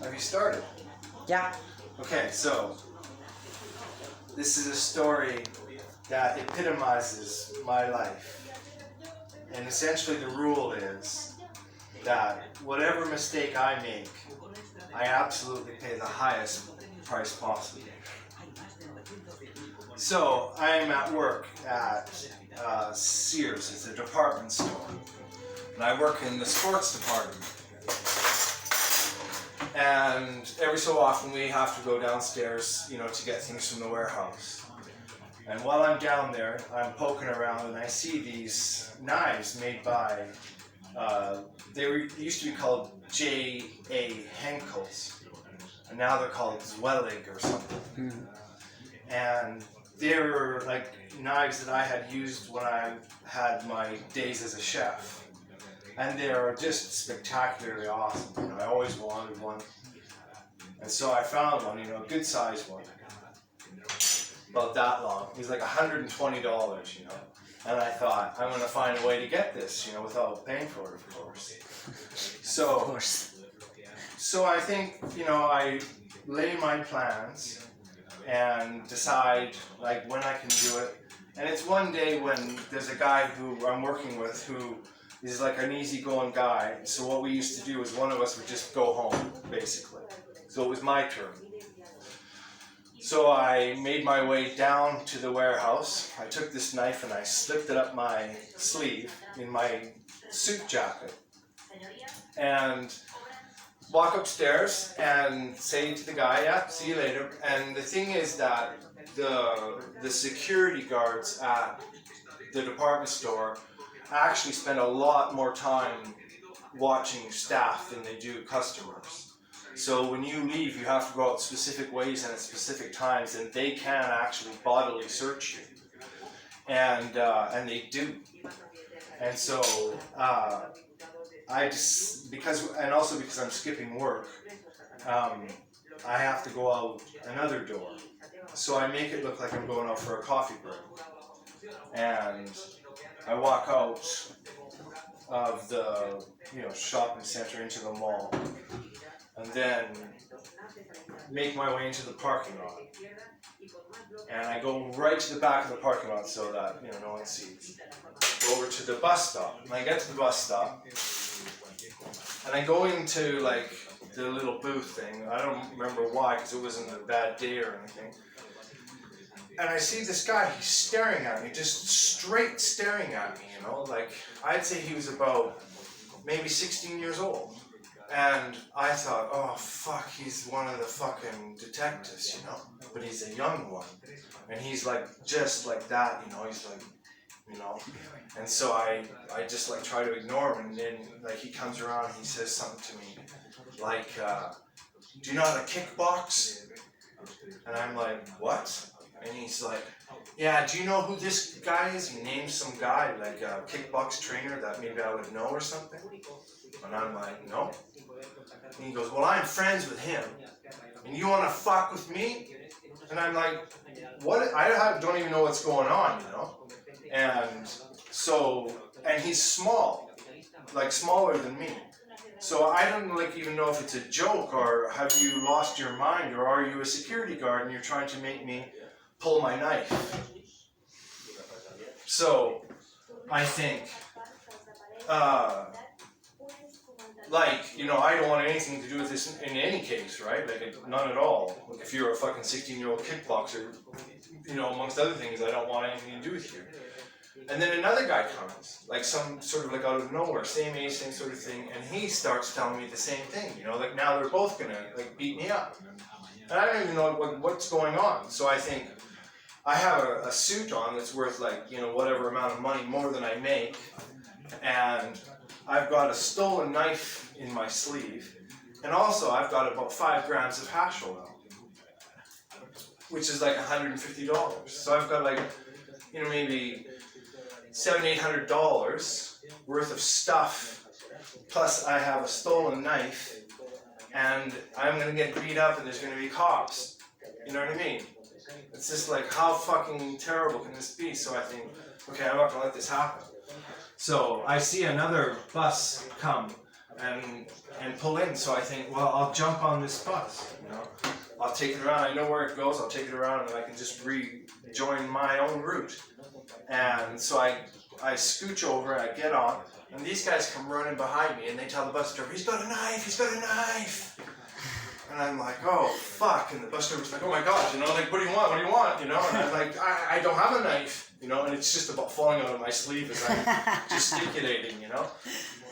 Have you started? Yeah. Okay, so this is a story that epitomizes my life. And essentially the rule is that whatever mistake I make, I absolutely pay the highest price possible. So I'm at work at Sears. It's a department store. And I work in the sports department. And every so often we have to go downstairs, to get things from the warehouse. And while I'm down there, I'm poking around and I see these knives made by, they used to be called J.A. Henkel's. And now they're called Zwillig or something. And they're like knives that I had used when I had my days as a chef. And they're just spectacularly awesome. I always wanted one. And so I found one, a good sized one. About that long. It was like $120, And I thought, I'm going to find a way to get this, without paying for it, of course. So I think, I lay my plans and decide when I can do it. And it's one day when there's a guy who I'm working with who is like an easygoing guy. So what we used to do is one of us would just go home, basically. So it was my turn. So I made my way down to the warehouse. I took this knife and I slipped it up my sleeve in my suit jacket. And walk upstairs and say to the guy, yeah, see you later. And the thing is that the security guards at the department store actually spend a lot more time watching staff than they do customers. So when you leave, you have to go out specific ways and at specific times, and they can actually bodily search you. And they do. And so because I'm skipping work, I have to go out another door. So I make it look like I'm going out for a coffee break. And I walk out of the shopping center into the mall, and then make my way into the parking lot. And I go right to the back of the parking lot so that no one sees. Go over to the bus stop. And I get to the bus stop, and I go into the little booth thing. I don't remember why, because it wasn't a bad day or anything. And I see this guy, he's staring at me, just straight staring at me, I'd say he was about maybe 16 years old. And I thought, oh fuck, he's one of the fucking detectives, but he's a young one. And he's just like that, he's and so I just try to ignore him, and then he comes around and he says something to me, do you know how to kickbox? And I'm like, what? And he's like, yeah, do you know who this guy is? He names some guy, a kickbox trainer that maybe I would know or something. And I'm like, no. And he goes, well, I'm friends with him. And you want to fuck with me? And I'm like, what? I don't even know what's going on, And so, and he's small, smaller than me. So I don't even know if it's a joke, or have you lost your mind, or are you a security guard and you're trying to make me pull my knife? So I think, I don't want anything to do with this in any case, right? None at all. If you're a fucking 16-year-old kickboxer, amongst other things, I don't want anything to do with you. And then another guy comes, some sort of out of nowhere, same age, same sort of thing, and he starts telling me the same thing, now they're both gonna beat me up. And I don't even know what's going on. So I think I have a suit on that's worth whatever amount of money more than I make, and I've got a stolen knife in my sleeve, and also I've got about 5 grams of hash oil, which is $150. So I've got maybe $700-800 worth of stuff, plus I have a stolen knife, and I'm going to get beat up and there's going to be cops. You know what I mean? It's just how fucking terrible can this be? So I think, okay, I'm not going to let this happen. So I see another bus come and pull in. So I think, well, I'll jump on this bus, you know. I'll take it around. I know where it goes. I'll take it around, and I can just rejoin my own route. And so I scooch over, I get on, and these guys come running behind me, and they tell the bus driver, he's got a knife, he's got a knife. And I'm like, oh, fuck. And the bus driver's like, oh my God, you know, like, what do you want, what do you want, you know? And I'm like, I don't have a knife, you know, and it's just about falling out of my sleeve as I'm gesticulating, you know?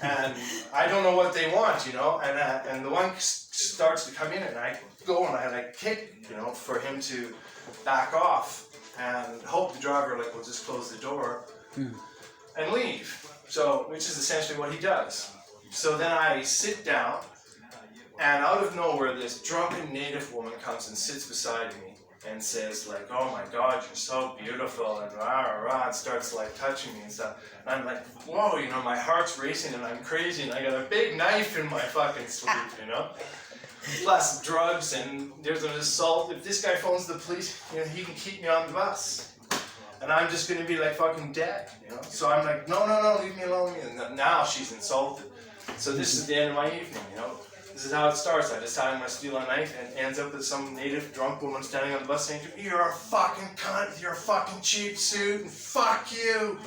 And I don't know what they want, you know, and the one starts to come in, and I go and I kick, you know, for him to back off, and hope the driver like will just close the door and leave. So, which is essentially what he does. So then I sit down, and out of nowhere, this drunken native woman comes and sits beside me and says like, oh my God, you're so beautiful, and rah, rah, rah, and starts like touching me and stuff. And I'm like, whoa, you know, my heart's racing and I'm crazy and I got a big knife in my fucking sleeve, you know? Plus drugs, and there's an assault. If this guy phones the police, you know, he can keep me on the bus. And I'm just gonna be like fucking dead, you know? So I'm like, no, leave me alone. And now she's insulted. So this is the end of my evening, you know? This is how it starts. I decide I'm gonna steal a knife, and ends up with some native drunk woman standing on the bus saying, you're a fucking cunt, you're a fucking cheap suit, and fuck you.